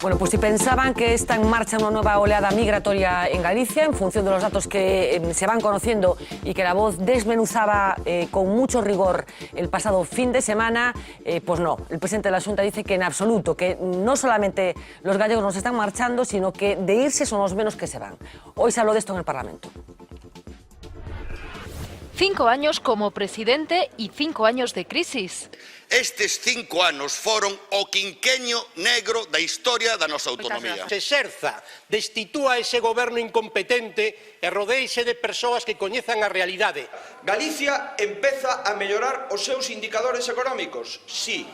Bueno, pues si pensaban que está en marcha una nueva oleada migratoria en Galicia, en función de los datos que se van conociendo y que La Voz desmenuzaba con mucho rigor el pasado fin de semana, pues no. El presidente de la Xunta dice que en absoluto, que no solamente los gallegos nos están marchando, sino que de irse son los menos que se van. Hoy se habló de esto en el Parlamento. 5 años como presidente y 5 años de crisis. Estes 5 anos foron o quinqueño negro da historia da nosa autonomía. Se exerza, destitúa ese goberno incompetente e rodéise de persoas que coñezan a realidade. Galicia empeza a mellorar os seus indicadores económicos, sí.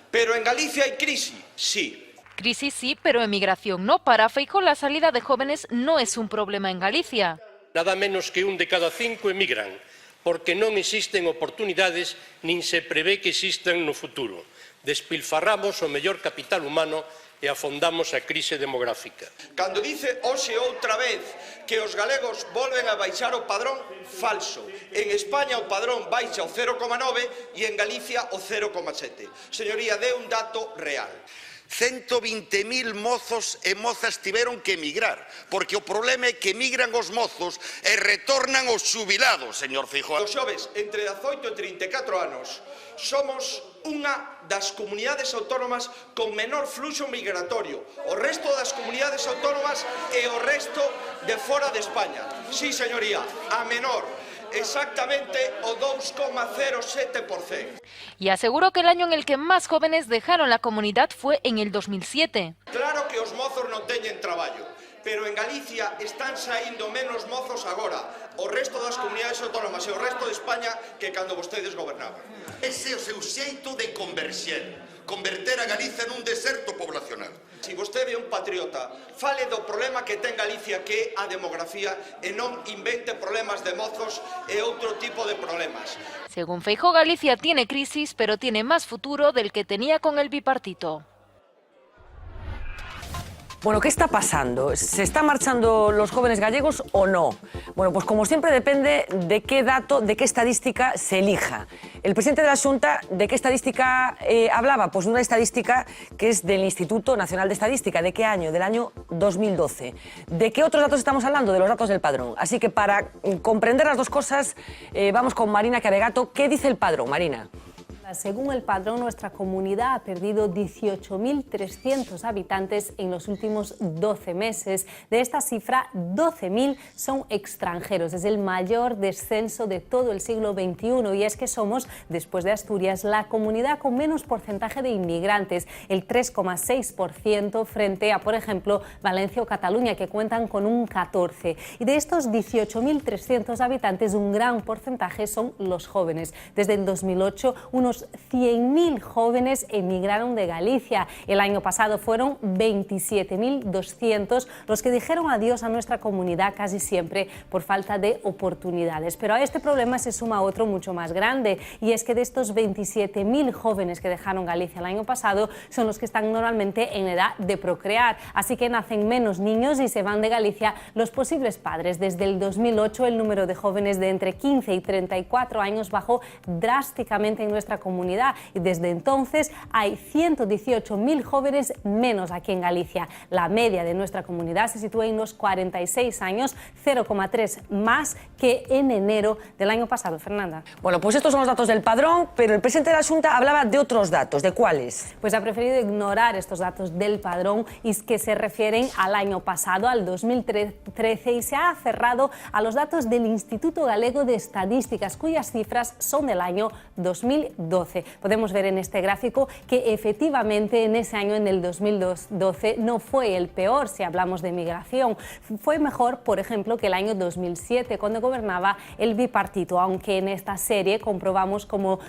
Pero en Galicia hai crise, sí. Crisis sí, pero emigración no. Para Feijóo la salida de jóvenes no es un problema en Galicia. Nada menos que 1 de cada 5 emigran, porque non existen oportunidades nin se prevé que existan no futuro. Despilfarramos o mellor capital humano e afondamos a crise demográfica. Cando dice hoxe outra vez que os galegos volven a baixar o padrón, falso. En España o padrón baixa o 0,9 e en Galicia o 0,7. Señoría, dé un dato real. 120.000 mozos e mozas tiveron que emigrar, porque o problema é que emigran os mozos e retornan os xubilados, señor Feijóo. Os xoves entre 18 e 34 anos somos unha das comunidades autónomas con menor fluxo migratorio. O resto das comunidades autónomas e o resto de fora de España. Sí, señoría, a menor. Exactamente o 2,07%. Y aseguró que el año en el que más jóvenes dejaron la comunidad fue en el 2007. Claro que os mozos non teñen traballo, pero en Galicia están saindo menos mozos agora, o resto das comunidades autónomas e o resto de España que cando vostedes gobernaban. Ese é o seu xeito de converter a Galicia nun deserto poblacional. Se vostede é un patriota, fale do problema que ten Galicia, que é a demografía, e non invente problemas de mozos e outro tipo de problemas. Según Feijóo, Galicia tiene crisis, pero tiene más futuro del que tenía con el bipartito. Bueno, ¿qué está pasando? ¿Se están marchando los jóvenes gallegos o no? Bueno, pues como siempre depende de qué dato, de qué estadística se elija. El presidente de la Xunta, ¿de qué estadística hablaba? Pues de una estadística que es del Instituto Nacional de Estadística. ¿De qué año? Del año 2012. ¿De qué otros datos estamos hablando? De los datos del padrón. Así que para comprender las dos cosas, vamos con Marina Cabegato. ¿Qué dice el padrón, Marina? Según el padrón, nuestra comunidad ha perdido 18.300 habitantes en los últimos 12 meses. De esta cifra, 12.000 son extranjeros. Es el mayor descenso de todo el siglo XXI y es que somos, después de Asturias, la comunidad con menos porcentaje de inmigrantes, el 3,6% frente a, por ejemplo, Valencia o Cataluña, que cuentan con un 14%. Y de estos 18.300 habitantes, un gran porcentaje son los jóvenes. Desde el 2008, unos 100.000 jóvenes emigraron de Galicia. El año pasado fueron 27.200 los que dijeron adiós a nuestra comunidad, casi siempre por falta de oportunidades. Pero a este problema se suma otro mucho más grande, y es que de estos 27.000 jóvenes que dejaron Galicia el año pasado son los que están normalmente en edad de procrear. Así que nacen menos niños y se van de Galicia los posibles padres. Desde el 2008 el número de jóvenes de entre 15 y 34 años bajó drásticamente en nuestra comunidad y desde entonces hay 118.000 jóvenes menos aquí en Galicia. La media de nuestra comunidad se sitúa en los 46 años, 0,3 más que en enero del año pasado. Fernanda. Bueno, pues estos son los datos del padrón, pero el presidente de la Xunta hablaba de otros datos. ¿De cuáles? Pues ha preferido ignorar estos datos del padrón y que se refieren al año pasado, al 2013, y se ha aferrado a los datos del Instituto Galego de Estadísticas, cuyas cifras son del año 2012. Podemos ver en este gráfico que efectivamente en ese año, en el 2012, no fue el peor si hablamos de migración. Fue mejor, por ejemplo, que el año 2007, cuando gobernaba el bipartito, aunque en esta serie comprobamos como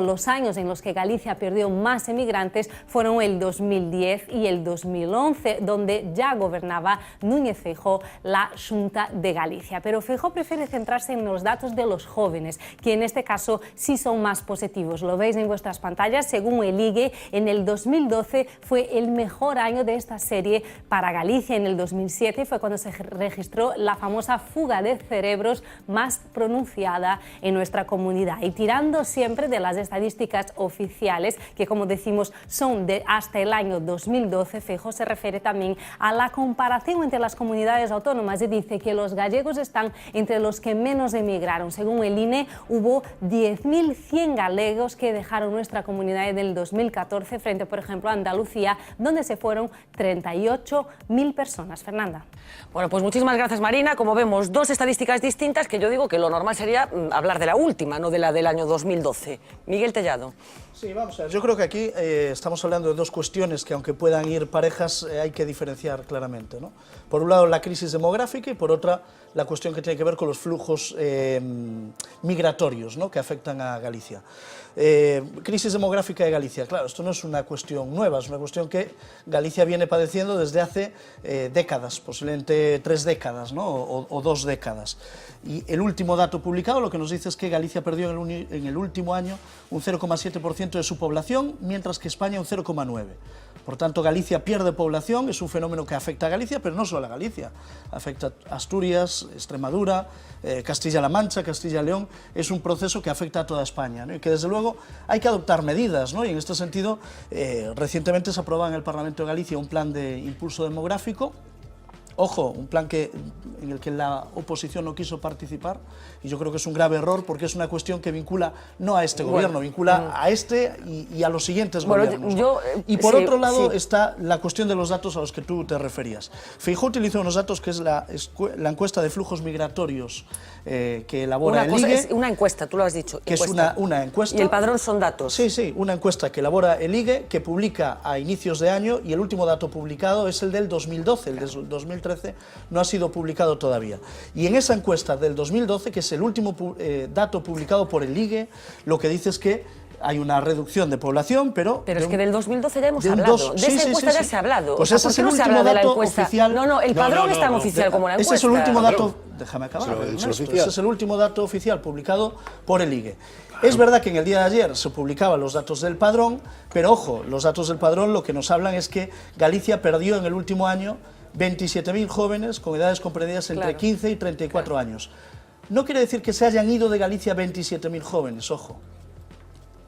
los años en los que Galicia perdió más emigrantes fueron el 2010 y el 2011, donde ya gobernaba Núñez Feijóo, la Xunta de Galicia. Pero Feijóo prefiere centrarse en los datos de los jóvenes, que en este caso sí son más positivos. lo veis en vuestras pantallas, según el IGE, en el 2012 fue el mejor año de esta serie para Galicia. En el 2007 fue cuando se registró la famosa fuga de cerebros más pronunciada en nuestra comunidad. Y tirando siempre de las estadísticas oficiales, que como decimos son de hasta el año 2012, Feijóo se refiere también a la comparación entre las comunidades autónomas y dice que los gallegos están entre los que menos emigraron. Según el INE, hubo 10.100 galegos que dejaron nuestra comunidad en el 2014 frente, por ejemplo, a Andalucía, donde se fueron 38.000 personas. Fernanda. Bueno, pues muchísimas gracias, Marina. Como vemos, dos estadísticas distintas, que yo digo que lo normal sería hablar de la última, no de la del año 2012. Miguel Tellado. Sí, vamos a ver. Yo creo que aquí estamos hablando de dos cuestiones que, aunque puedan ir parejas, hay que diferenciar claramente, ¿no? Por un lado, la crisis demográfica y por otra, la cuestión que tiene que ver con los flujos migratorios, ¿no?, que afectan a Galicia. Crisis demográfica de Galicia. Claro, esto no es una cuestión nueva, es una cuestión que Galicia viene padeciendo desde hace décadas, posiblemente 3 décadas, ¿no?, o 2 décadas. Y el último dato publicado lo que nos dice es que Galicia perdió en el último año un 0,7% de su población, mientras que España un 0,9%. Por tanto, Galicia pierde población, es un fenómeno que afecta a Galicia, pero no solo a Galicia, afecta a Asturias, Extremadura, Castilla-La Mancha, Castilla-León, es un proceso que afecta a toda España, ¿no? Y que desde luego hay que adoptar medidas, ¿no? Y en este sentido, recientemente se aprobaba en el Parlamento de Galicia un plan de impulso demográfico. Ojo, un plan en el que la oposición no quiso participar, y yo creo que es un grave error porque es una cuestión que vincula no a este gobierno, vincula a este y a los siguientes gobiernos, ¿no? Y por otro lado está la cuestión de los datos a los que tú te referías. Feijóo utiliza unos datos que es la encuesta de flujos migratorios que elabora el IGE. Es una encuesta, tú lo has dicho. Que encuesta. Es una encuesta. Y el padrón son datos. Sí, sí, una encuesta que elabora el IGE, que publica a inicios de año, y el último dato publicado es el del 2012, el del 2013 no ha sido publicado todavía. Y en esa encuesta del 2012, que es el último dato publicado por el IGE, lo que dice es que hay una reducción de población, pero es que del 2012 ya hemos hablado. De esa encuesta ya se ha hablado. Pues ese es el último dato oficial. No, el padrón es tan oficial como la encuesta. Ese es el último dato, déjame acabar, ese es el último dato oficial publicado por el IGE. Es verdad que en el día de ayer se publicaban los datos del padrón, pero ojo, los datos del padrón lo que nos hablan es que Galicia perdió en el último año 27.000 jóvenes con edades comprendidas entre 15 y 34 años. No quiere decir que se hayan ido de Galicia 27.000 jóvenes, ojo.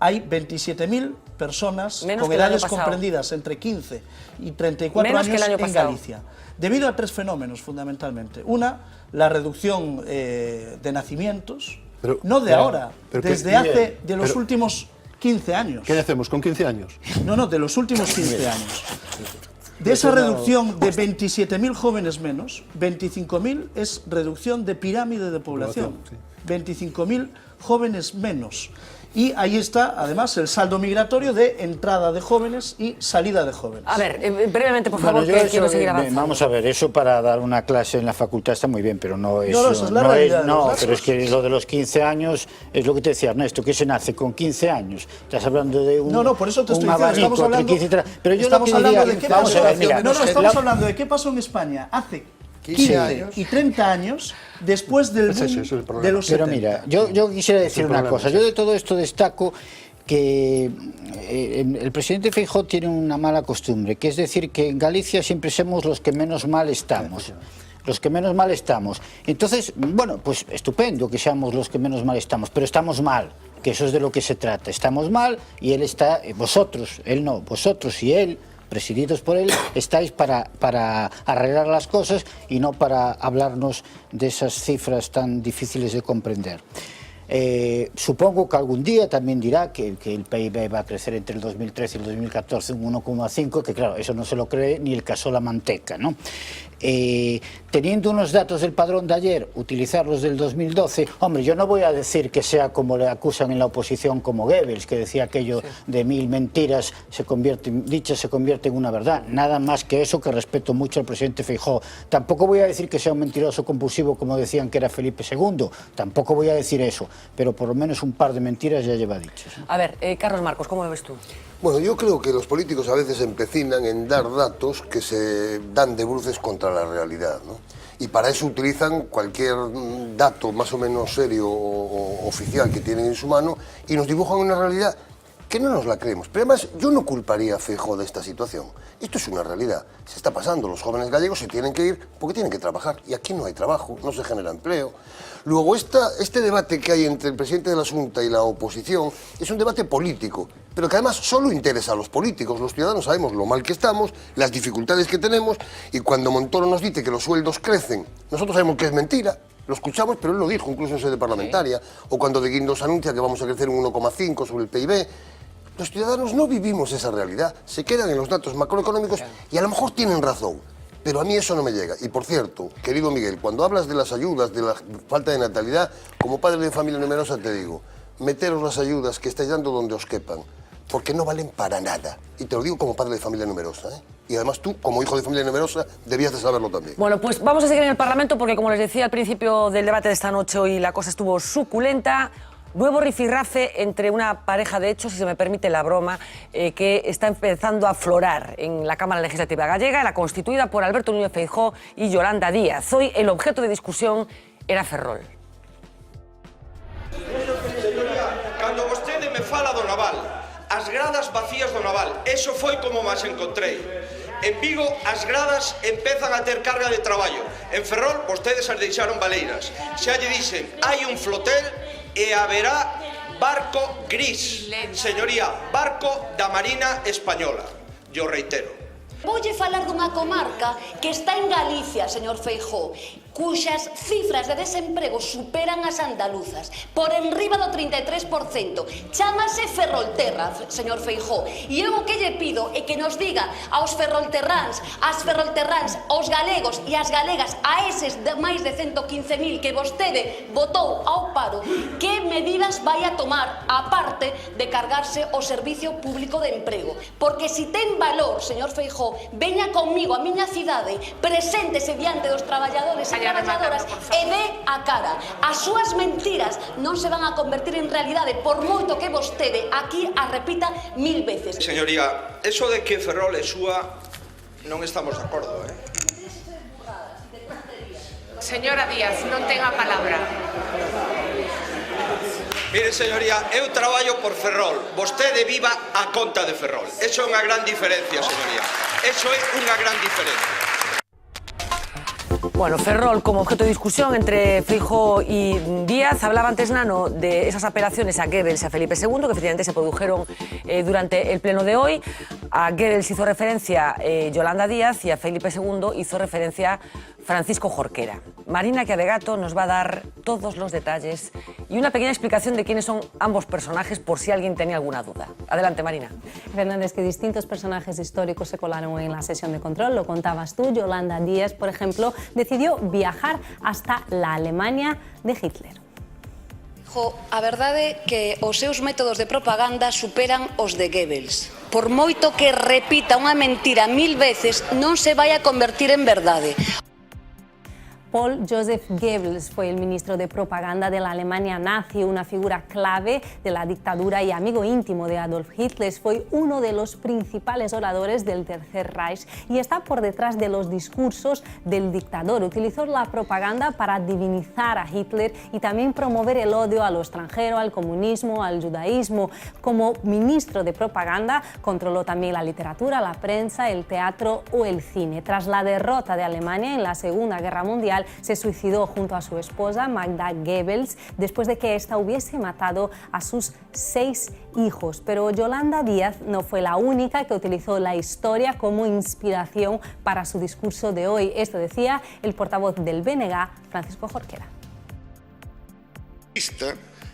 Hay 27.000 personas con edades comprendidas entre 15 y 34 años en Galicia, debido a 3 fenómenos fundamentalmente. Una, la reducción de nacimientos, no de ahora, desde hace de los últimos 15 años. ¿Qué hacemos con 15 años? No, de los últimos 15 años. De esa reducción de 27.000 jóvenes menos, 25.000 es reducción de pirámide de población. 25.000 jóvenes menos. Y ahí está, además, el saldo migratorio de entrada de jóvenes y salida de jóvenes. A ver, brevemente, por favor, que quiero seguir avanzando. Vamos a ver, eso para dar una clase en la facultad está muy bien, pero no es... No, esa es la realidad. No, pero es que lo de los 15 años, es lo que te decía Ernesto, que se nace con 15 años. Estás hablando de un... No, por eso te estoy diciendo, estamos hablando... Pero yo estamos hablando de qué pasó... estamos hablando de qué pasó en España hace 15 y 30 años después del boom de los 70. Pero mira, yo quisiera decir una cosa. Yo de todo esto destaco que el presidente Feijóo tiene una mala costumbre, que es decir que en Galicia siempre somos los que menos mal estamos. Los que menos mal estamos. Entonces, bueno, pues estupendo que seamos los que menos mal estamos, pero estamos mal, que eso es de lo que se trata. Estamos mal y él está, vosotros, él no, vosotros y él, presididos por él, estáis para arreglar las cosas y no para hablarnos de esas cifras tan difíciles de comprender. Supongo que algún día también dirá que el PIB va a crecer entre el 2013 y el 2014 un 1,5, que claro, eso no se lo cree ni el Casola Manteca, ¿no? Teniendo unos datos del padrón de ayer, utilizarlos del 2012, hombre, yo no voy a decir que sea como le acusan en la oposición, como Goebbels, que decía aquello de 1000 mentiras dichas se convierte en una verdad. Nada más que eso, que respeto mucho al presidente Feijóo. Tampoco voy a decir que sea un mentiroso compulsivo como decían que era Felipe II, tampoco voy a decir eso, pero por lo menos un par de mentiras ya lleva dichas. A ver, Carlos Marcos, ¿cómo lo ves tú? Bueno, yo creo que los políticos a veces se empecinan en dar datos que se dan de bruces contra la realidad, ¿no? Y para eso utilizan cualquier dato más o menos serio o oficial que tienen en su mano y nos dibujan una realidad que no nos la creemos. Pero además, yo no culparía a Feijóo de esta situación. Esto es una realidad. Se está pasando. Los jóvenes gallegos se tienen que ir porque tienen que trabajar. Y aquí no hay trabajo, no se genera empleo. Luego, este debate que hay entre el presidente de la Xunta y la oposición es un debate político, pero que además solo interesa a los políticos. Los ciudadanos sabemos lo mal que estamos, las dificultades que tenemos, y cuando Montoro nos dice que los sueldos crecen, nosotros sabemos que es mentira. Lo escuchamos, pero él lo dijo, incluso en sede parlamentaria. O cuando De Guindos anuncia que vamos a crecer un 1,5 sobre el PIB. Los ciudadanos no vivimos esa realidad, se quedan en los datos macroeconómicos y a lo mejor tienen razón, pero a mí eso no me llega. Y por cierto, querido Miguel, cuando hablas de las ayudas, de la falta de natalidad, como padre de familia numerosa te digo, meteros las ayudas que estáis dando donde os quepan, porque no valen para nada. Y te lo digo como padre de familia numerosa, ¿eh? Y además tú, como hijo de familia numerosa, debías de saberlo también. Bueno, pues vamos a seguir en el Parlamento porque, como les decía al principio del debate de esta noche, hoy la cosa estuvo suculenta. Nuevo rifirrafe entre una pareja de hechos, si se me permite la broma, que está empezando a aflorar en la Cámara Legislativa Gallega, la constituida por Alberto Núñez Feijóo y Yolanda Díaz. Hoy el objeto de discusión era Ferrol. Cando vostede me fala do naval, as gradas vacías do naval, eso foi como máis encontrei. En Vigo as gradas empezan a ter carga de traballo. En Ferrol vostedes as deixaron baleiras. Xa lle dixen, hai un flotel e haberá barco gris. Señoría, barco da Marina Española. Yo reitero. Voulle falar dunha comarca que está en Galicia, señor Feijóo, cuxas cifras de desemprego superan as andaluzas por enriba do 33%. Chámase Ferrolterra, señor Feijóo. E eu o que lle pido é que nos diga aos ferrolterráns, ás ferrolterráns, aos galegos e ás galegas, a eses de máis de 115.000 que vostede votou ao paro, que medidas vai a tomar aparte de cargarse o Servicio Público de Emprego. Porque si ten valor, señor Feijóo, veña conmigo a miña cidade, preséntese diante dos traballadores e traballadoras e dé a cara. As súas mentiras non se van a convertir en realidade por moito que vostede aquí a repita 1000 veces. Señoría, eso de que Ferrol é súa non estamos de acordo, Señora Díaz, non ten a palabra. Mire, señoría, eu traballo por Ferrol. Vostede viva a conta de Ferrol. Eso é unha gran diferencia, señoría. Eso é unha gran diferencia. Bueno, Ferrol como objeto de discusión entre Feijóo y Díaz. Hablaba antes Nano de esas apelaciones a Goebbels y a Felipe II, que efectivamente se produjeron durante el pleno de hoy. A Goebbels hizo referencia Yolanda Díaz y a Felipe II hizo referencia Francisco Jorquera. Marina Chiavegato nos va a dar todos los detalles y una pequeña explicación de quiénes son ambos personajes por si alguien tenía alguna duda. Adelante, Marina. Fernández, que distintos personajes históricos se colaron en la sesión de control, lo contabas tú. Yolanda Díaz, por ejemplo, decidió viajar hasta la Alemania de Hitler. A verdade é que os seus métodos de propaganda superan os de Goebbels. Por moito que repita unha mentira 1000 veces, non se vai a convertir en verdade. Paul Joseph Goebbels fue el ministro de propaganda de la Alemania nazi, una figura clave de la dictadura y amigo íntimo de Adolf Hitler. Fue uno de los principales oradores del Tercer Reich y está por detrás de los discursos del dictador. Utilizó la propaganda para divinizar a Hitler y también promover el odio a lo extranjero, al comunismo, al judaísmo. Como ministro de propaganda controló también la literatura, la prensa, el teatro o el cine. Tras la derrota de Alemania en la Segunda Guerra Mundial, se suicidó junto a su esposa Magda Goebbels después de que ésta hubiese matado a sus 6 hijos. Pero Yolanda Díaz no fue la única que utilizó la historia como inspiración para su discurso de hoy. Esto decía el portavoz del BNG, Francisco Jorquera.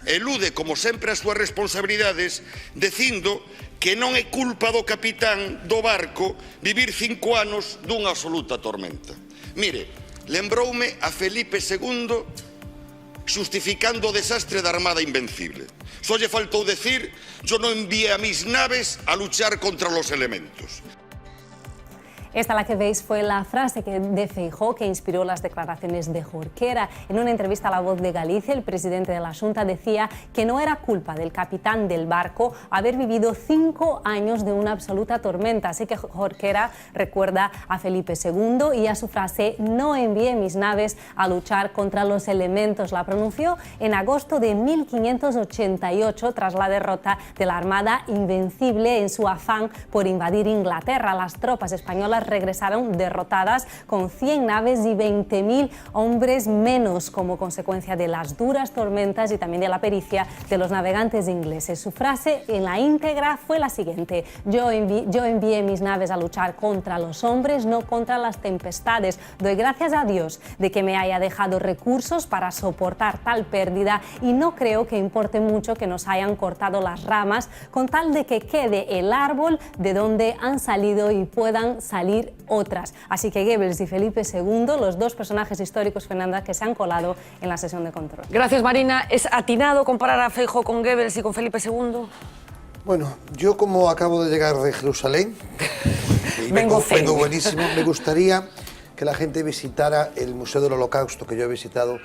Elude, como sempre, as súas responsabilidades dicindo que non é culpa do capitán do barco vivir 5 anos dunha absoluta tormenta. Mire, lembroume a Felipe II xustificando o desastre da Armada Invencible. Só lle faltou decir, yo non envié a mis naves a luchar contra los elementos. Esta, la que veis, fue la frase de Feijóo que inspiró las declaraciones de Jorquera. En una entrevista a La Voz de Galicia, el presidente de la Xunta decía que no era culpa del capitán del barco haber vivido 5 años de una absoluta tormenta. Así que Jorquera recuerda a Felipe II y a su frase "no envié mis naves a luchar contra los elementos". La pronunció en agosto de 1588 tras la derrota de la Armada Invencible en su afán por invadir Inglaterra. Las tropas españolas regresaron derrotadas con 100 naves y 20.000 hombres menos como consecuencia de las duras tormentas y también de la pericia de los navegantes ingleses. Su frase en la íntegra fue la siguiente: yo envié mis naves a luchar contra los hombres, no contra las tempestades. Doy gracias a Dios de que me haya dejado recursos para soportar tal pérdida y no creo que importe mucho que nos hayan cortado las ramas con tal de que quede el árbol de donde han salido y puedan salir otras. Así que Goebbels y Felipe II, los dos personajes históricos, Fernanda, que se han colado en la sesión de control. Gracias, Marina. ¿Es atinado comparar a Feijóo con Goebbels y con Felipe II? Bueno, yo como acabo de llegar de Jerusalén, y vengo buenísimo, me gustaría que la gente visitara el Museo del Holocausto que yo he visitado,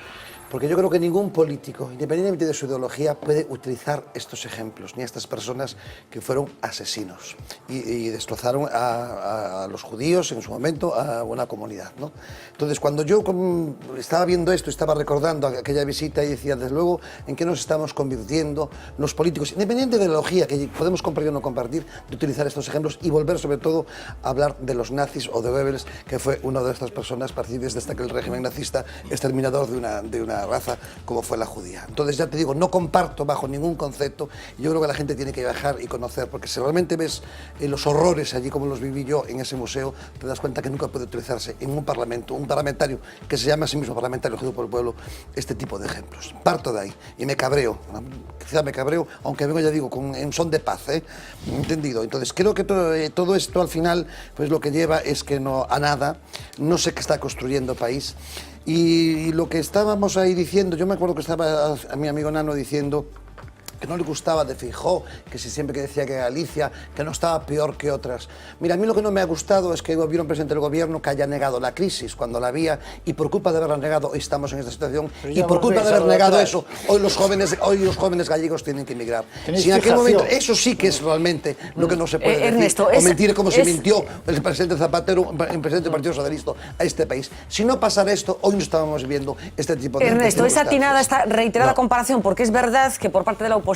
porque yo creo que ningún político, independientemente de su ideología, puede utilizar estos ejemplos, ni a estas personas que fueron asesinos y destrozaron a los judíos en su momento, a una comunidad, ¿no? Entonces, cuando yo estaba viendo esto, estaba recordando aquella visita y decía, desde luego, en qué nos estamos convirtiendo los políticos, independientemente de la ideología, que podemos compartir o no compartir, de utilizar estos ejemplos y volver sobre todo a hablar de los nazis o de Goebbels, que fue una de estas personas partidas desde aquel régimen nazista exterminador de una raza como fue la judía. Entonces, ya te digo, no comparto bajo ningún concepto, y yo creo que la gente tiene que viajar y conocer, porque si realmente ves los horrores allí como los viví yo en ese museo, te das cuenta que nunca puede utilizarse en un parlamento, un parlamentario que se llama a sí mismo parlamentario elegido por el pueblo, este tipo de ejemplos. Parto de ahí y me cabreo, quizá me cabreo, aunque vengo, ya digo, con un son de paz, ¿entendido? Entonces, creo que todo esto al final, pues lo que lleva es que no a nada, no sé qué está construyendo país. Y lo que estábamos ahí diciendo, yo me acuerdo que estaba a mi amigo Nano diciendo que no le gustaba de Feijóo, que siempre que decía que Galicia, que no estaba peor que otras. Mira, a mí lo que no me ha gustado es que hubiera un presidente del gobierno que haya negado la crisis cuando la había, y por culpa de haberla negado hoy estamos en esta situación, y por culpa de haber negado eso, hoy los jóvenes gallegos tienen que emigrar. Si en aquel momento, eso sí que es realmente lo que no se puede decir, Ernesto, o mentir como se mintió el presidente Zapatero, el presidente del Partido Socialista a este país. Si no pasara esto, hoy no estábamos viviendo este tipo de Ernesto, es atinada esta reiterada comparación, porque es verdad que por parte de la oposición,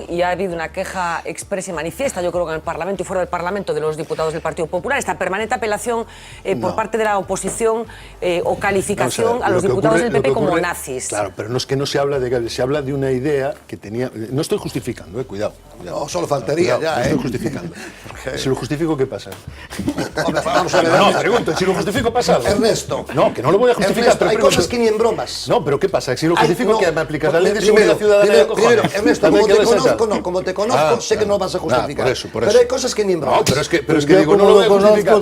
y ha habido una queja expresa y manifiesta, yo creo que en el Parlamento y fuera del Parlamento, de los diputados del Partido Popular, esta permanente apelación por parte de la oposición o calificación a los diputados del PP como nazis. Claro, pero no es que no se habla de Goebbels, se habla de una idea que tenía... No estoy justificando, cuidado. No, solo faltaría ya, no estoy justificando. Si lo justifico, ¿qué pasa? Vamos a ver, no, pregunto, si lo justifico, ¿pasa algo? Ernesto. No, que no lo voy a justificar. Ernesto, hay cosas que ni en bromas. No, pero ¿qué pasa? Si lo justifico, ¿qué? ¿Me aplicas la ley de seguridad ciudadana de cojones? Ernesto, como te conozco, sé que no lo vas a justificar. Por eso. Pero hay cosas que ni en bromas. No, pero es que digo, no lo voy a justificar.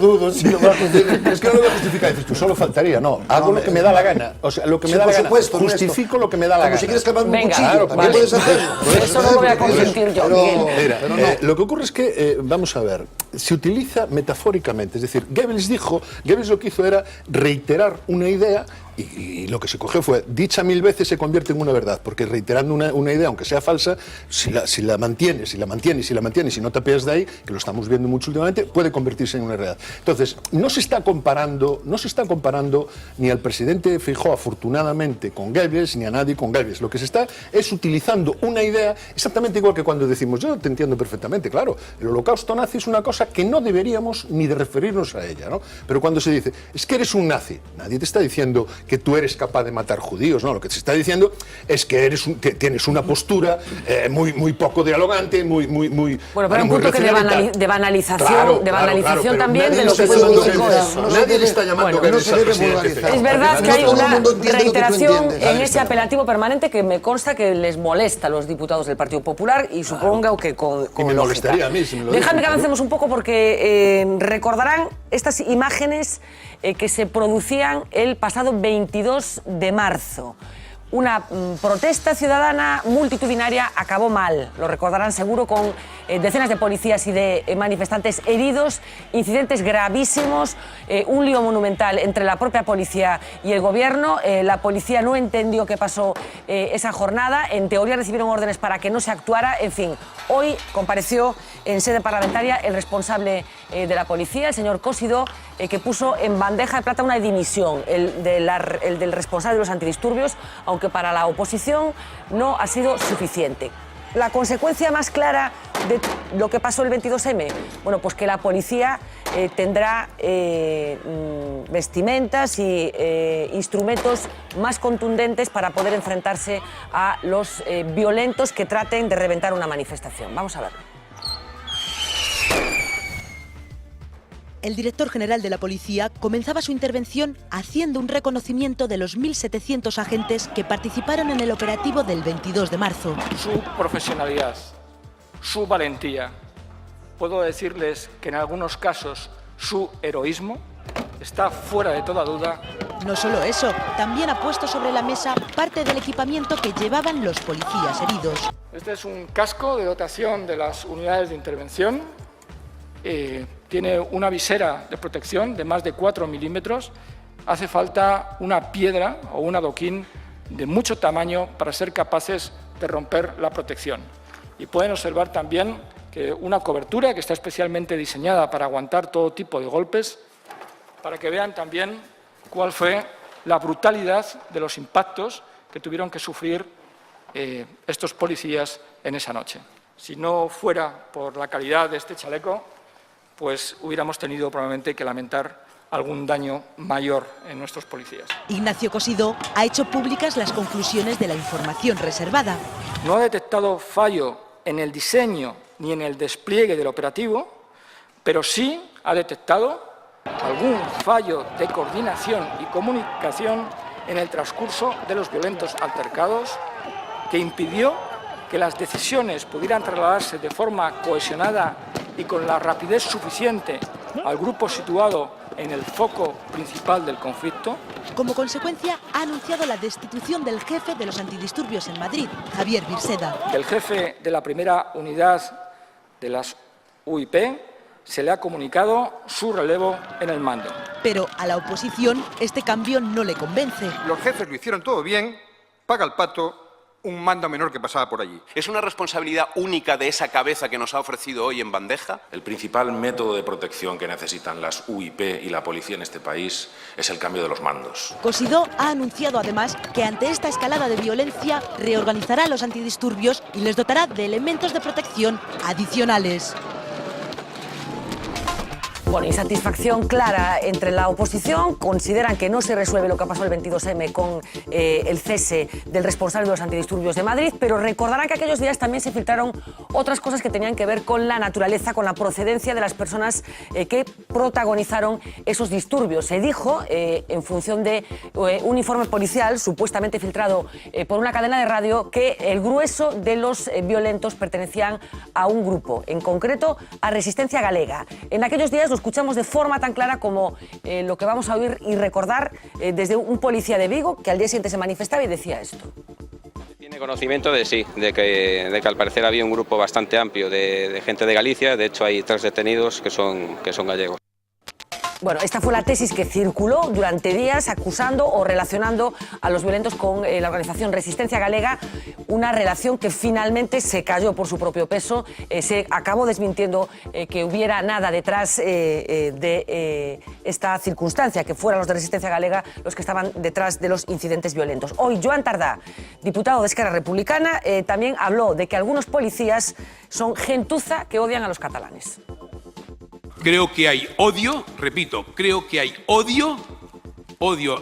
Es que no lo voy a justificar. Dices tú, solo faltaría. No, hago lo que me da la gana. O sea, lo que me da la gana. Justifico lo que me da la gana. Como si quieres clavar un cuchillo, también puedes hacerlo. Eso no lo voy a consentir yo, Miguel. Lo que ocurre es que, vamos a ver, se utiliza metafóricamente, es decir, Goebbels lo que hizo era reiterar una idea y lo que se cogió fue, dicha 1000 veces se convierte en una verdad, porque reiterando una idea, aunque sea falsa, si la mantienes, y no te apeas de ahí, que lo estamos viendo mucho últimamente, puede convertirse en una realidad. Entonces, no se está comparando ni al presidente Feijóo, afortunadamente, con Goebbels, ni a nadie con Goebbels. Lo que se está es utilizando una idea exactamente igual que cuando decimos, yo te entiendo perfectamente, claro, el holocausto nazi es una cosa que no deberíamos ni de referirnos a ella, ¿no? Pero cuando se dice, es que eres un nazi, nadie te está diciendo que tú eres capaz de matar judíos, no, lo que te está diciendo es que tienes una postura muy poco dialogante, muy bueno, pero un punto que de banalización también de lo que significó eso. Nadie le está llamando que eres presidente. Es verdad que hay una reiteración en ese apelativo permanente que me consta que les molesta a los diputados del Partido Popular y supongo que con y me molestaría a mí si me lo Déjame que avancemos un poco porque recordarán estas imágenes que se producían el pasado 22 de marzo. una protesta ciudadana multitudinaria acabó mal. Lo recordarán seguro, con decenas de policías y de manifestantes heridos, incidentes gravísimos, un lío monumental entre la propia policía y el gobierno. La policía no entendió qué pasó esa jornada. En teoría recibieron órdenes para que no se actuara. En fin, hoy compareció en sede parlamentaria el responsable de la policía, el señor Cosidó, que puso en bandeja de plata una dimisión, el del responsable de los antidisturbios, aunque para la oposición no ha sido suficiente. La consecuencia más clara de lo que pasó el 22M, bueno, pues que la policía tendrá vestimentas y instrumentos más contundentes para poder enfrentarse a los violentos que traten de reventar una manifestación. Vamos a verlo. El director general de la policía comenzaba su intervención haciendo un reconocimiento de los 1.700 agentes que participaron en el operativo del 22 de marzo. Su profesionalidad, su valentía, puedo decirles que en algunos casos su heroísmo está fuera de toda duda. No solo eso, también ha puesto sobre la mesa parte del equipamiento que llevaban los policías heridos. Este es un casco de dotación de las unidades de intervención. Tiene una visera de protección de más de 4 milímetros. Hace falta una piedra o un adoquín de mucho tamaño para ser capaces de romper la protección. Y pueden observar también que una cobertura que está especialmente diseñada para aguantar todo tipo de golpes, para que vean también cuál fue la brutalidad de los impactos que tuvieron que sufrir estos policías en esa noche. Si no fuera por la calidad de este chaleco, pues hubiéramos tenido probablemente que lamentar algún daño mayor en nuestros policías. Ignacio Cosidó ha hecho públicas las conclusiones de la información reservada. No ha detectado fallo en el diseño ni en el despliegue del operativo, pero sí ha detectado algún fallo de coordinación y comunicación en el transcurso de los violentos altercados que impidió que las decisiones pudieran trasladarse de forma cohesionada y con la rapidez suficiente al grupo situado en el foco principal del conflicto. Como consecuencia, ha anunciado la destitución del jefe de los antidisturbios en Madrid, Javier Virseda. El jefe de la primera unidad de las UIP se le ha comunicado su relevo en el mando. Pero a la oposición este cambio no le convence. Los jefes lo hicieron todo bien, paga el pato un mando menor que pasaba por allí. ¿Es una responsabilidad única de esa cabeza que nos ha ofrecido hoy en bandeja? El principal método de protección que necesitan las UIP y la policía en este país es el cambio de los mandos. Cosidó ha anunciado además que ante esta escalada de violencia reorganizará a los antidisturbios y les dotará de elementos de protección adicionales. Bueno, insatisfacción clara entre la oposición. Consideran que no se resuelve lo que pasó el 22M con el cese del responsable de los antidisturbios de Madrid, pero recordarán que aquellos días también se filtraron otras cosas que tenían que ver con la naturaleza, con la procedencia de las personas que protagonizaron esos disturbios. Se dijo, en función de un informe policial supuestamente filtrado por una cadena de radio, que el grueso de los violentos pertenecían a un grupo, en concreto a Resistencia Galega. En aquellos días lo escuchamos de forma tan clara como lo que vamos a oír y recordar desde un policía de Vigo que al día siguiente se manifestaba y decía esto. Tiene conocimiento de que al parecer había un grupo bastante amplio de gente de Galicia. De hecho hay 3 detenidos que son gallegos. Bueno, esta fue la tesis que circuló durante días acusando o relacionando a los violentos con la organización Resistencia Galega, una relación que finalmente se cayó por su propio peso. Se acabó desmintiendo que hubiera nada detrás de esta circunstancia, que fueran los de Resistencia Galega los que estaban detrás de los incidentes violentos. Hoy Joan Tardá, diputado de Esquerra Republicana, también habló de que algunos policías son gentuza que odian a los catalanes. Creo que hay odio, repito, creo que hay odio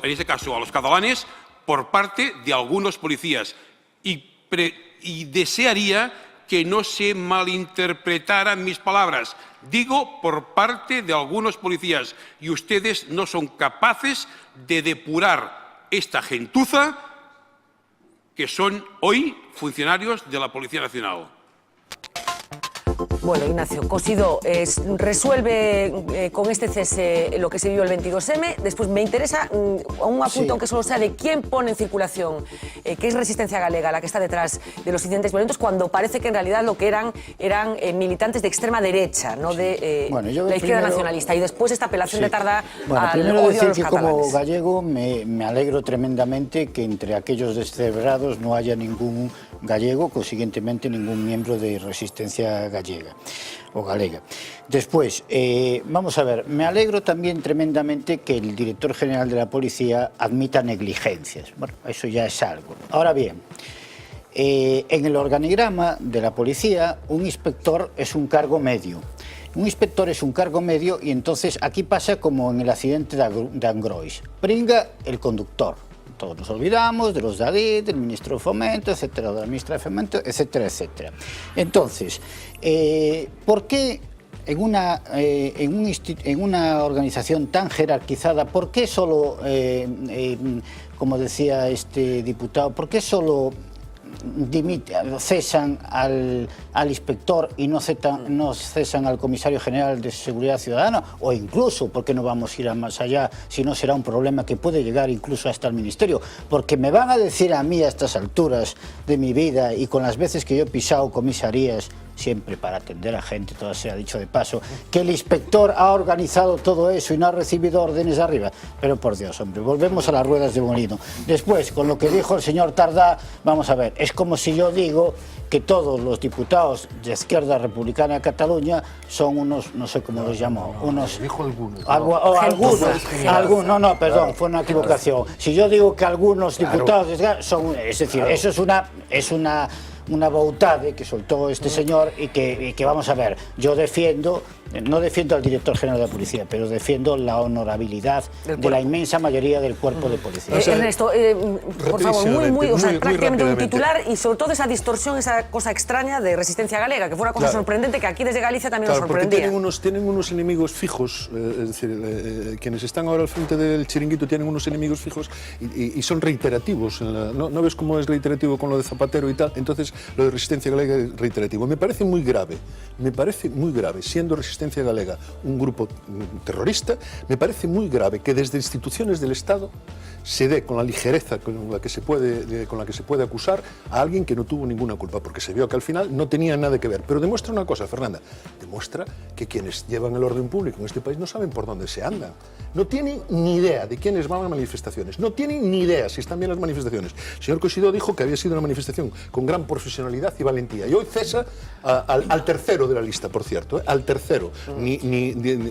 en este caso a los catalanes por parte de algunos policías y desearía que no se malinterpretaran mis palabras. Digo por parte de algunos policías y ustedes no son capaces de depurar esta gentuza que son hoy funcionarios de la Policía Nacional. Bueno, Ignacio, Cosidó resuelve con este cese lo que se vio el 22M. Después me interesa un apunto, aunque solo sea de quién pone en circulación, que es Resistencia Galega la que está detrás de los incidentes violentos, cuando parece que en realidad lo que eran militantes de extrema derecha, no de la izquierda nacionalista. Y después esta apelación de Tardá al primero odio decir a los que catalanes. como gallego me alegro tremendamente que entre aquellos descerebrados no haya ningún gallego, consiguientemente ningún miembro de Resistencia Gallega o galega. Después, vamos a ver, me alegro también tremendamente que el director general de la policía admita negligencias. Bueno, eso ya es algo. Ahora bien, en el organigrama de la policía, un inspector es un cargo medio. Un inspector es un cargo medio y entonces aquí pasa como en el accidente de Angrois. Pringa el conductor. Todos nos olvidamos de los de Adif, del ministro de Fomento, etcétera, de la ministra de Fomento, etcétera, etcétera. Entonces, ¿por qué en una organización tan jerarquizada, por qué solo, como decía este diputado, por qué solo cesan al inspector y no cesan al comisario general de Seguridad Ciudadana? O incluso, ¿por qué no vamos a ir más allá? Si no, será un problema que puede llegar incluso hasta el ministerio. Porque me van a decir a mí a estas alturas de mi vida y con las veces que yo he pisado comisarías, siempre para atender a gente, todo se ha dicho de paso, que el inspector ha organizado todo eso y no ha recibido órdenes de arriba. Pero por Dios, hombre, volvemos a las ruedas de molino. Después, con lo que dijo el señor Tardá, vamos a ver, es como si yo digo que todos los diputados de Izquierda Republicana de Cataluña son unos, no sé cómo los llamo, unos... Dijo algunos. No, perdón, fue una equivocación. Si yo digo que algunos diputados de Izquierda son... Es decir, eso es una bautade que soltó este señor y que vamos a ver, yo defiendo, no defiendo al director general de la policía, pero defiendo la honorabilidad de la inmensa mayoría del cuerpo de policía. Ernesto, por favor, prácticamente un titular y sobre todo esa distorsión, esa cosa extraña de Resistencia Galega, que fue una cosa sorprendente que aquí desde Galicia también nos sorprendía. Tienen unos enemigos fijos, es decir, quienes están ahora al frente del chiringuito tienen unos enemigos fijos y son reiterativos. ¿No ves cómo es reiterativo con lo de Zapatero y tal? Entonces, lo de Resistencia Galega es reiterativo. Me parece muy grave, siendo Resistencia Galega un grupo terrorista, me parece muy grave que desde instituciones del Estado se dé con la ligereza con la que se puede acusar a alguien que no tuvo ninguna culpa, porque se vio que al final no tenía nada que ver. Pero demuestra una cosa, Fernanda, demuestra que quienes llevan el orden público en este país no saben por dónde se andan. No tienen ni idea de quiénes van a las manifestaciones, no tienen ni idea si están bien las manifestaciones. El señor Cosidó dijo que había sido una manifestación con gran profesionalidad y valentía, y hoy cesa al tercero de la lista, por cierto, al tercero.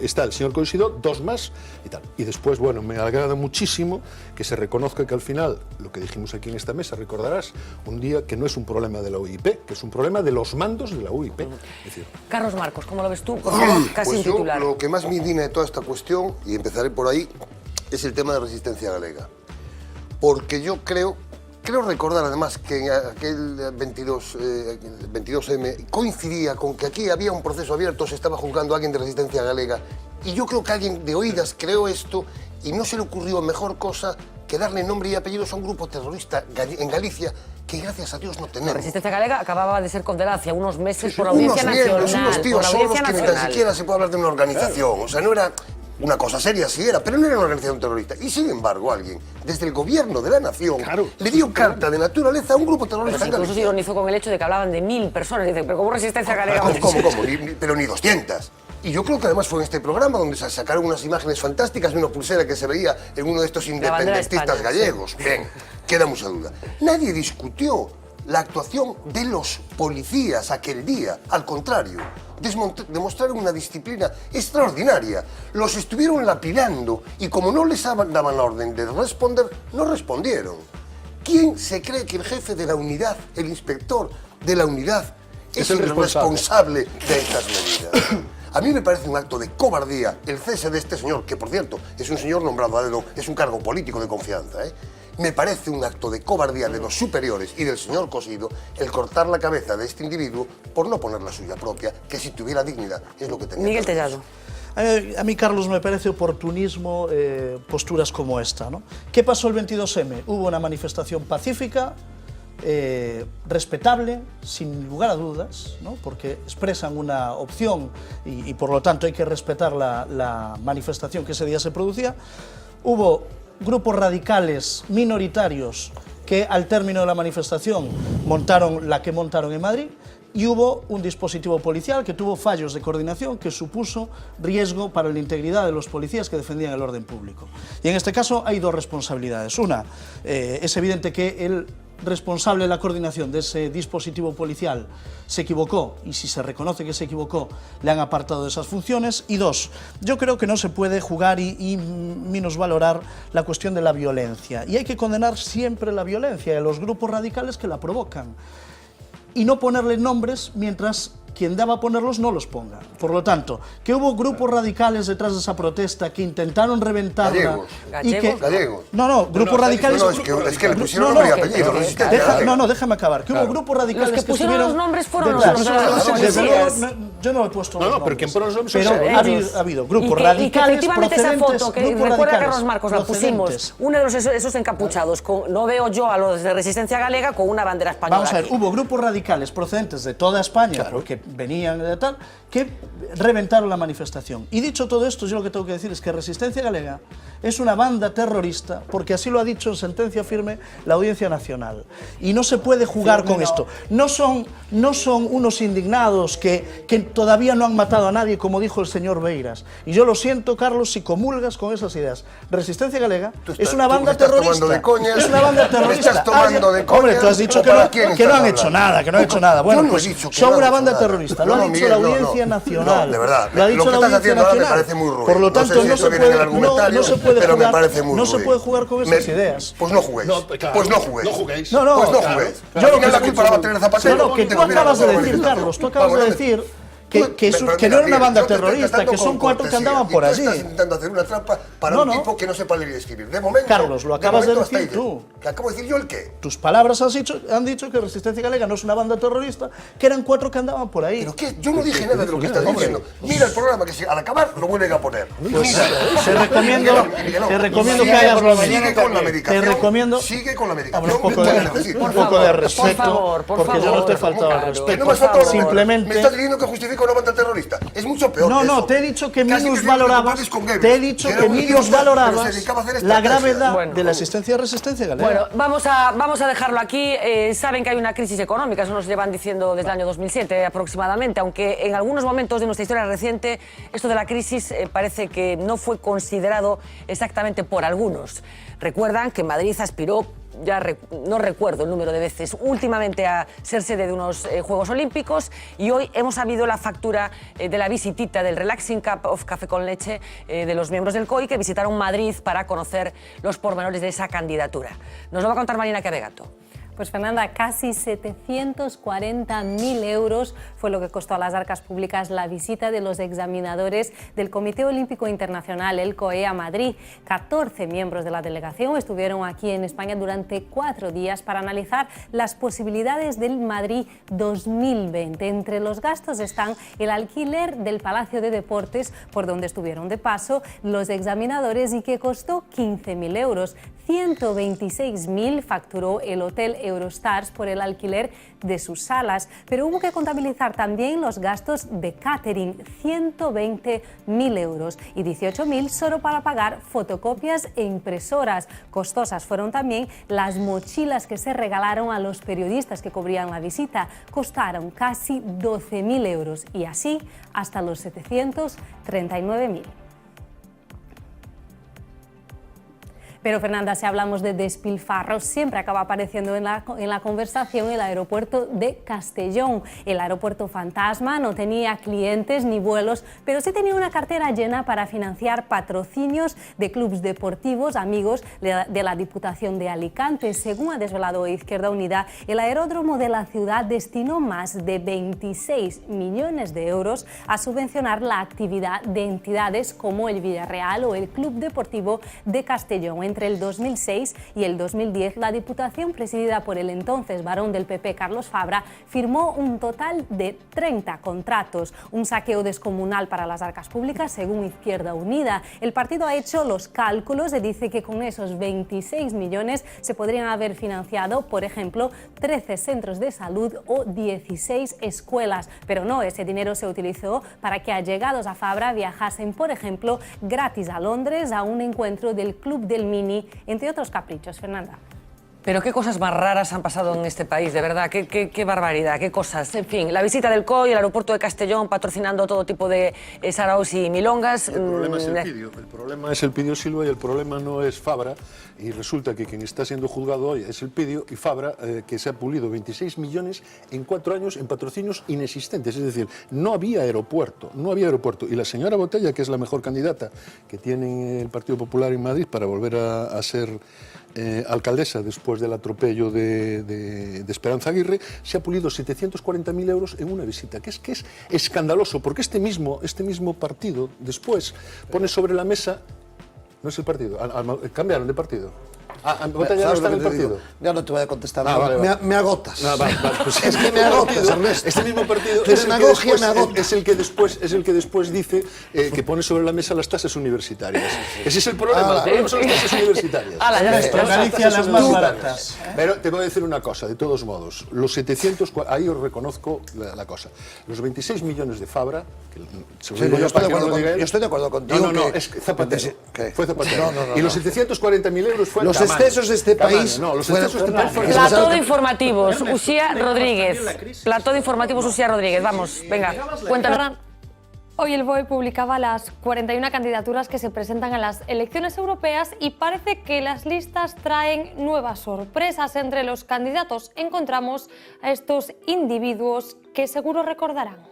Está el señor Cosidó, dos más y tal. Y después, bueno, me agrada muchísimo que se reconozca que al final, lo que dijimos aquí en esta mesa, recordarás, un día que no es un problema de la UIP, que es un problema de los mandos de la UIP. Es decir, Carlos Marcos, ¿cómo lo ves tú? Por favor, casi un titular. Lo que más me indigna de toda esta cuestión, y empezaré por ahí, es el tema de Resistencia Galega. Porque yo creo recordar además que en aquel 22M coincidía con que aquí había un proceso abierto, se estaba juzgando a alguien de Resistencia Galega, y yo creo que alguien de oídas creó esto y no se le ocurrió mejor cosa que darle nombre y apellidos a un grupo terrorista en Galicia que gracias a Dios no tenemos. La Resistencia Galega acababa de ser condenada hace unos meses por la Audiencia Nacional. Unos tíos solos que ni tan siquiera se puede hablar de una organización, o sea, no era... Una cosa seria sí era, pero no era una organización terrorista. Y sin embargo, alguien, desde el gobierno de la nación, le dio carta de naturaleza a un grupo terrorista. Pero incluso se ironizó con el hecho de que hablaban de 1000 personas. Dice, pero ¿cómo Resistencia Galega? ¿Cómo? Pero ni 200. Y yo creo que además fue en este programa donde se sacaron unas imágenes fantásticas de una pulsera que se veía en uno de estos independentistas gallegos. Bien, queda mucha duda. Nadie discutió la actuación de los policías aquel día. Al contrario, demostraron una disciplina extraordinaria. Los estuvieron lapidando y como no les daban orden de responder, no respondieron. ¿Quién se cree que el jefe de la unidad, el inspector de la unidad, es el responsable de estas medidas? A mí me parece un acto de cobardía el cese de este señor, que por cierto es un señor nombrado a dedo, es un cargo político de confianza, Me parece un acto de cobardía de los superiores y del señor Cosidó el cortar la cabeza de este individuo por no poner la suya propia, que si tuviera dignidad es lo que tenía. Miguel Tellado. A mí, Carlos, me parece oportunismo posturas como esta, ¿no? ¿Qué pasó el 22M? Hubo una manifestación pacífica, respetable, sin lugar a dudas, ¿no? Porque expresan una opción y por lo tanto hay que respetar la manifestación que ese día se producía. Hubo grupos radicales minoritarios que al término de la manifestación montaron la que montaron en Madrid, y hubo un dispositivo policial que tuvo fallos de coordinación que supuso riesgo para la integridad de los policías que defendían el orden público. Y en este caso hay dos responsabilidades. Una, es evidente que el responsable de la coordinación de ese dispositivo policial se equivocó, y si se reconoce que se equivocó, le han apartado de esas funciones. Y dos, yo creo que no se puede jugar y minusvalorar la cuestión de la violencia, y hay que condenar siempre la violencia de los grupos radicales que la provocan, y no ponerle nombres mientras quien deba ponerlos no los ponga. Por lo tanto, que hubo grupos radicales detrás de esa protesta que intentaron reventarla... Gallegos. No, grupos radicales... Es que le pusieron nombre y apellido. No, déjame acabar. Que hubo grupos radicales que pusieron los nombres fueron los policías. Yo no he puesto los nombres. Pero ha habido grupos radicales efectivamente esa foto, que recuerda Carlos Marcos, la pusimos, uno de esos encapuchados, no veo yo a los de Resistencia Galega con una bandera española. Vamos a ver, hubo grupos radicales procedentes de toda España, porque venían de tal, que reventaron la manifestación. Y dicho todo esto, yo lo que tengo que decir es que Resistencia Galega es una banda terrorista, porque así lo ha dicho en sentencia firme la Audiencia Nacional. Y no se puede jugar con esto. No son unos indignados que todavía no han matado a nadie, como dijo el señor Beiras. Y yo lo siento, Carlos, si comulgas con esas ideas. Resistencia Galega es una banda terrorista. Es una banda terrorista. Me estás tomando de coña. Hombre, tú has dicho que no han hecho nada, que no han hecho nada. Bueno, pues son una banda terrorista. Lo ha dicho la Audiencia Nacional. No, de verdad. Lo ha dicho la Audiencia Nacional. Me parece muy ruin. Por lo tanto, no se puede jugar con esas ideas. Pues no juguéis. Pues no juguéis. Pues no juguéis. Yo no la culpa la va a tener Zapatero. No, que tú acabas de decir, Carlos, tú acabas de decir que no era una banda terrorista, que son cuatro que andaban por allí. Estás intentando hacer una trampa para un tipo que no sepa leer y escribir. De momento, Carlos, lo acabas de decir tú. ¿Acabo de decir yo el qué? Tus palabras han dicho que Resistencia Galega no es una banda terrorista, que eran cuatro que andaban por ahí. ¿Pero qué? Yo no dije nada de lo que estás diciendo. Mira el programa, que al acabar lo vuelven a poner. Te recomiendo que hagas lo mismo. Sigue con la medicación. Te recomiendo... Sigue con la medicación. Un poco de respeto, porque yo no te he faltado al respeto. Simplemente... ¿Me estás diciendo que justifica una banda terrorista? Es mucho peor. No, te he dicho que minusvalorabas la gravedad de la existencia de Resistencia Galega. Bueno, vamos a dejarlo aquí. Saben que hay una crisis económica, eso nos llevan diciendo desde el año 2007 aproximadamente, aunque en algunos momentos de nuestra historia reciente esto de la crisis parece que no fue considerado exactamente por algunos. Recuerdan que Madrid aspiró, no recuerdo el número de veces, últimamente a ser sede de unos Juegos Olímpicos, y hoy hemos sabido la factura de la visitita del Relaxing Cup of Café con Leche de los miembros del COI, que visitaron Madrid para conocer los pormenores de esa candidatura. Nos lo va a contar Marina Cabegato. Pues Fernanda, casi 740.000 euros fue lo que costó a las arcas públicas la visita de los examinadores del Comité Olímpico Internacional, el COE, a Madrid. 14 miembros de la delegación estuvieron aquí en España durante 4 días para analizar las posibilidades del Madrid 2020. Entre los gastos están el alquiler del Palacio de Deportes, por donde estuvieron de paso los examinadores, y que costó 15.000 euros. 126.000 facturó el Hotel Eurostars por el alquiler de sus salas, pero hubo que contabilizar también los gastos de catering, 120.000 euros, y 18.000 solo para pagar fotocopias e impresoras. Costosas fueron también las mochilas que se regalaron a los periodistas que cubrían la visita. Costaron casi 12.000 euros, y así hasta los 739.000. Pero Fernanda, si hablamos de despilfarros, siempre acaba apareciendo en la conversación el aeropuerto de Castellón. El aeropuerto fantasma no tenía clientes ni vuelos, pero sí tenía una cartera llena para financiar patrocinios de clubes deportivos amigos de la Diputación de Alicante. Según ha desvelado Izquierda Unida, el aeródromo de la ciudad destinó más de 26 millones de euros a subvencionar la actividad de entidades como el Villarreal o el Club Deportivo de Castellón. Entre el 2006 y el 2010, la Diputación, presidida por el entonces varón del PP, Carlos Fabra, firmó un total de 30 contratos. Un saqueo descomunal para las arcas públicas, según Izquierda Unida. El partido ha hecho los cálculos y dice que con esos 26 millones se podrían haber financiado, por ejemplo, 13 centros de salud o 16 escuelas. Pero no, ese dinero se utilizó para que allegados a Fabra viajasen, por ejemplo, gratis a Londres a un encuentro del Club del Mini, entre otros caprichos. Fernanda. Pero qué cosas más raras han pasado en este país, de verdad, qué barbaridad, qué cosas. En fin, la visita del COI, el aeropuerto de Castellón, patrocinando todo tipo de saraos y milongas. El problema es el Pidio Silva y el problema no es Fabra. Y resulta que quien está siendo juzgado hoy es el Pidio y Fabra, que se ha pulido 26 millones en 4 años en patrocinios inexistentes. Es decir, no había aeropuerto. Y la señora Botella, que es la mejor candidata que tiene el Partido Popular en Madrid para volver a ser alcaldesa después del atropello de Esperanza Aguirre, se ha pulido 740.000 euros en una visita, que es escandaloso, porque este mismo partido después pone sobre la mesa. No es el partido, cambiaron de partido. Botella no está en el partido. Ya no te voy a contestar. Vale. Me agotas. Pues es que me agotas, Ernesto. Este mismo partido es el que después dice que pone sobre la mesa las tasas universitarias. Ese es el problema. El problema son las tasas universitarias. En Galicia las más baratas. Pero te voy a decir una cosa, de todos modos. Los 700, ahí os reconozco la cosa. Los 26 millones de Fabra, yo estoy de acuerdo contigo. No, es Zapatero. Fue Zapatero. Y los 740.000 euros fue los excesos de este país. Plató de informativos, Uxía Rodríguez. Plató de informativos, Uxía Rodríguez. Vamos, venga, cuéntanos. Hoy el BOE publicaba las 41 candidaturas que se presentan a las elecciones europeas y parece que las listas traen nuevas sorpresas. Entre los candidatos encontramos a estos individuos que seguro recordarán.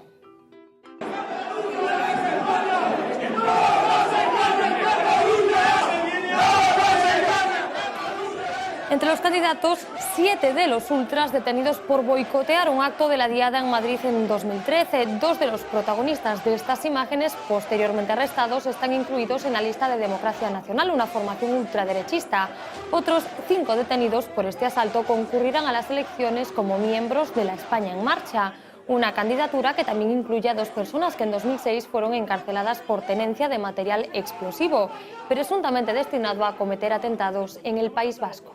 Entre los candidatos, 7 de los ultras detenidos por boicotear un acto de la Diada en Madrid en 2013. 2 de los protagonistas de estas imágenes, posteriormente arrestados, están incluidos en la lista de Democracia Nacional, una formación ultraderechista. Otros 5 detenidos por este asalto concurrirán a las elecciones como miembros de la España en Marcha, una candidatura que también incluye a 2 personas que en 2006 fueron encarceladas por tenencia de material explosivo, presuntamente destinado a cometer atentados en el País Vasco.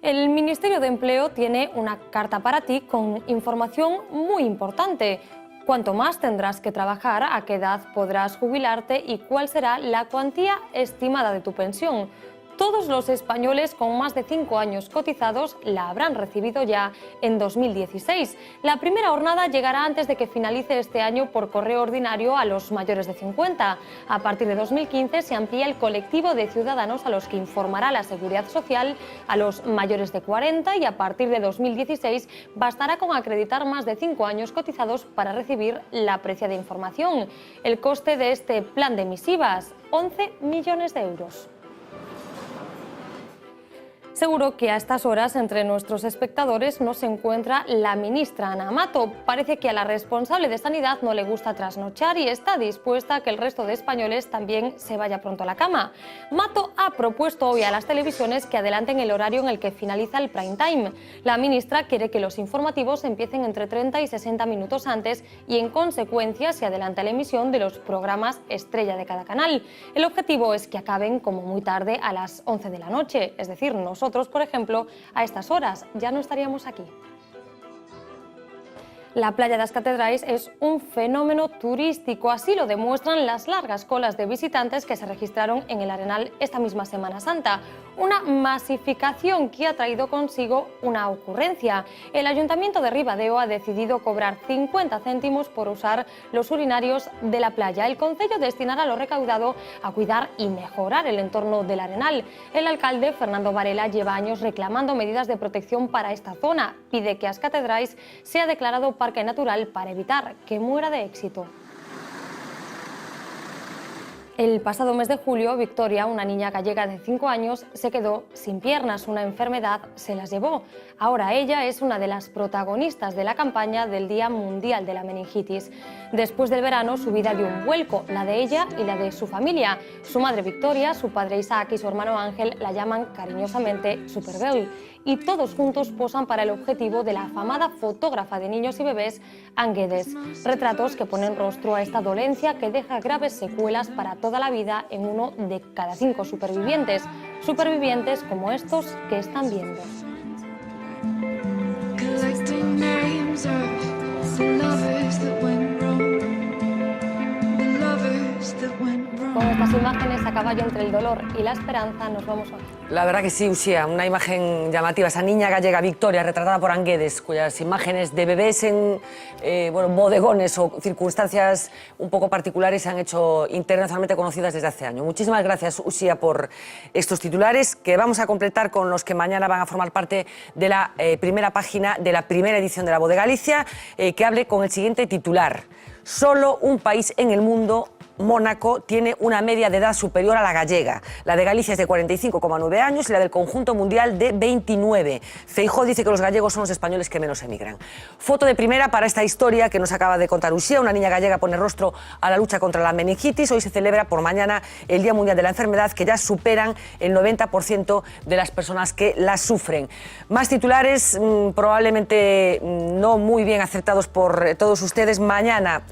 El Ministerio de Empleo tiene una carta para ti con información muy importante. Cuánto más tendrás que trabajar, a qué edad podrás jubilarte y cuál será la cuantía estimada de tu pensión. Todos los españoles con más de 5 años cotizados la habrán recibido ya en 2016. La primera jornada llegará antes de que finalice este año por correo ordinario a los mayores de 50. A partir de 2015 se amplía el colectivo de ciudadanos a los que informará la Seguridad Social a los mayores de 40 y a partir de 2016 bastará con acreditar más de 5 años cotizados para recibir la apreciada información. El coste de este plan de emisivas, 11 millones de euros. Seguro que a estas horas entre nuestros espectadores no se encuentra la ministra Ana Mato. Parece que a la responsable de Sanidad no le gusta trasnochar y está dispuesta a que el resto de españoles también se vaya pronto a la cama. Mato ha propuesto hoy a las televisiones que adelanten el horario en el que finaliza el prime time. La ministra quiere que los informativos empiecen entre 30 y 60 minutos antes y en consecuencia se adelanta la emisión de los programas estrella de cada canal. El objetivo es que acaben como muy tarde a las 11 de la noche, es decir, nosotros, por ejemplo, a estas horas ya no estaríamos aquí. La playa das Catedrais es un fenómeno turístico, así lo demuestran las largas colas de visitantes que se registraron en el Arenal esta misma Semana Santa. Una masificación que ha traído consigo una ocurrencia. El Ayuntamiento de Ribadeo ha decidido cobrar 50 céntimos por usar los urinarios de la playa. El concello destinará lo recaudado a cuidar y mejorar el entorno del Arenal. El alcalde, Fernando Varela, lleva años reclamando medidas de protección para esta zona. Pide que As Catedrais sea declarado parque natural para evitar que muera de éxito. El pasado mes de julio, Victoria, una niña gallega de 5 años, se quedó sin piernas. Una enfermedad se las llevó. Ahora ella es una de las protagonistas de la campaña del Día Mundial de la Meningitis. Después del verano, su vida dio un vuelco, la de ella y la de su familia. Su madre Victoria, su padre Isaac y su hermano Ángel la llaman cariñosamente Supergirl. Y todos juntos posan para el objetivo de la afamada fotógrafa de niños y bebés, Anne Guedes. Retratos que ponen rostro a esta dolencia que deja graves secuelas para toda la vida en uno de cada 5 supervivientes. Supervivientes como estos que están viendo. Con estas imágenes a caballo entre el dolor y la esperanza nos vamos a... La verdad que sí, Uxía, una imagen llamativa. Esa niña gallega Victoria, retratada por Anne Guedes, cuyas imágenes de bebés en bodegones o circunstancias un poco particulares se han hecho internacionalmente conocidas desde hace años. Muchísimas gracias, Uxía, por estos titulares que vamos a completar con los que mañana van a formar parte de la primera página de la primera edición de La Voz de Galicia, que hable con el siguiente titular. Solo un país en el mundo, Mónaco, tiene una media de edad superior a la gallega. La de Galicia es de 45,9 años y la del conjunto mundial de 29. Feijóo dice que los gallegos son los españoles que menos emigran. Foto de primera para esta historia que nos acaba de contar Uxía. Una niña gallega pone rostro a la lucha contra la meningitis. Hoy se celebra por mañana el Día Mundial de la Enfermedad, que ya superan el 90% de las personas que la sufren. Más titulares, probablemente no muy bien acertados por todos ustedes. Mañana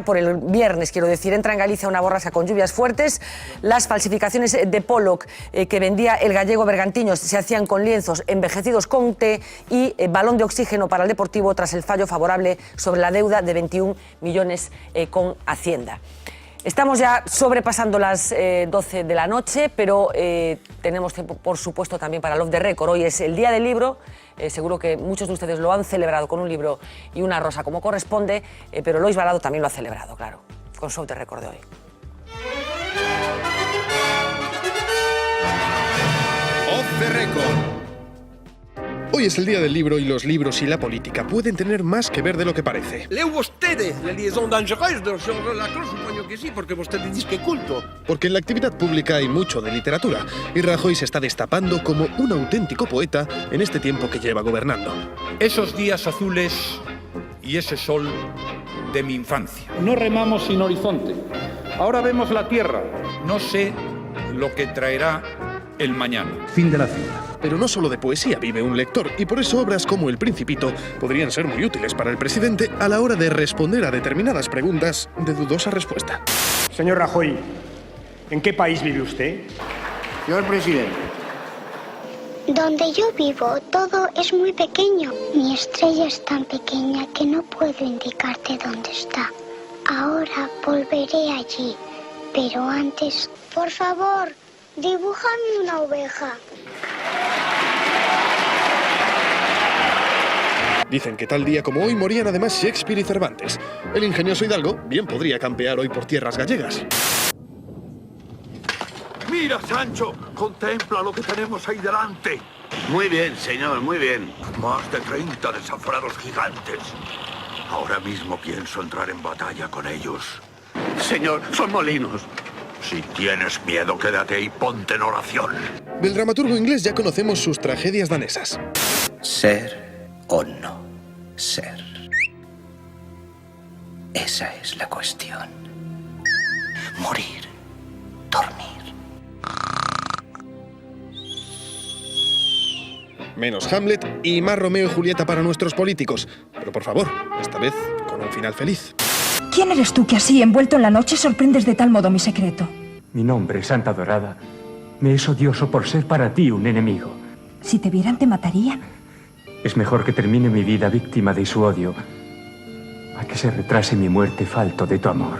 por el viernes, quiero decir, entra en Galicia una borrasca con lluvias fuertes. Las falsificaciones de Pollock que vendía el gallego Bergantiños se hacían con lienzos envejecidos con té y balón de oxígeno para el Deportivo tras el fallo favorable sobre la deuda de 21 millones con Hacienda. Estamos ya sobrepasando las 12 de la noche, pero tenemos tiempo, por supuesto, también para Love the Record. Hoy es el Día del Libro. Seguro que muchos de ustedes lo han celebrado con un libro y una rosa como corresponde, pero Lois Balado también lo ha celebrado, claro, con su Love the Record de hoy. Off the Record. Hoy es el Día del Libro y los libros y la política pueden tener más que ver de lo que parece. Leu vostede la liaison dangereuse do Jean Lacroix, supoño que sí, porque vostede dice que culto. Porque en la actividad pública hay mucho de literatura y Rajoy se está destapando como un auténtico poeta en este tiempo que lleva gobernando. Esos días azules y ese sol de mi infancia. No remamos sin horizonte. Ahora vemos la tierra. No sé lo que traerá el mañana. Fin de la cita. Pero no solo de poesía vive un lector, y por eso obras como El Principito podrían ser muy útiles para el presidente a la hora de responder a determinadas preguntas de dudosa respuesta. Señor Rajoy, ¿en qué país vive usted? Señor presidente. Donde yo vivo, todo es muy pequeño. Mi estrella es tan pequeña que no puedo indicarte dónde está. Ahora volveré allí, pero antes, por favor, dibújame una oveja. Dicen que tal día como hoy morían además Shakespeare y Cervantes. El ingenioso Hidalgo bien podría campear hoy por tierras gallegas. Mira, Sancho, contempla lo que tenemos ahí delante. Muy bien, señor, muy bien. Más de 30 desaforados gigantes. Ahora mismo pienso entrar en batalla con ellos. Señor, son molinos. Si tienes miedo, quédate y ponte en oración. Del dramaturgo inglés ya conocemos sus tragedias danesas. Ser o no ser. Esa es la cuestión. Morir, dormir. Menos Hamlet y más Romeo y Julieta para nuestros políticos. Pero por favor, esta vez con un final feliz. ¿Quién eres tú que así, envuelto en la noche, sorprendes de tal modo mi secreto? Mi nombre, Santa Dorada, me es odioso por ser para ti un enemigo. Si te vieran, te matarían. Es mejor que termine mi vida víctima de su odio a que se retrase mi muerte falto de tu amor.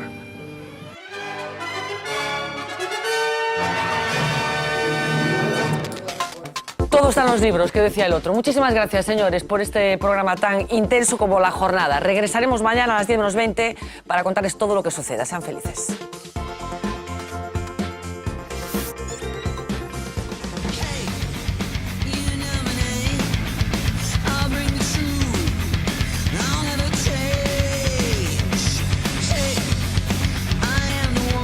Todo está en los libros, que decía el otro. Muchísimas gracias, señores, por este programa tan intenso como la jornada. Regresaremos mañana a las 10 menos 20 para contarles todo lo que suceda. Sean felices. I'll never change. Hey, I am the one.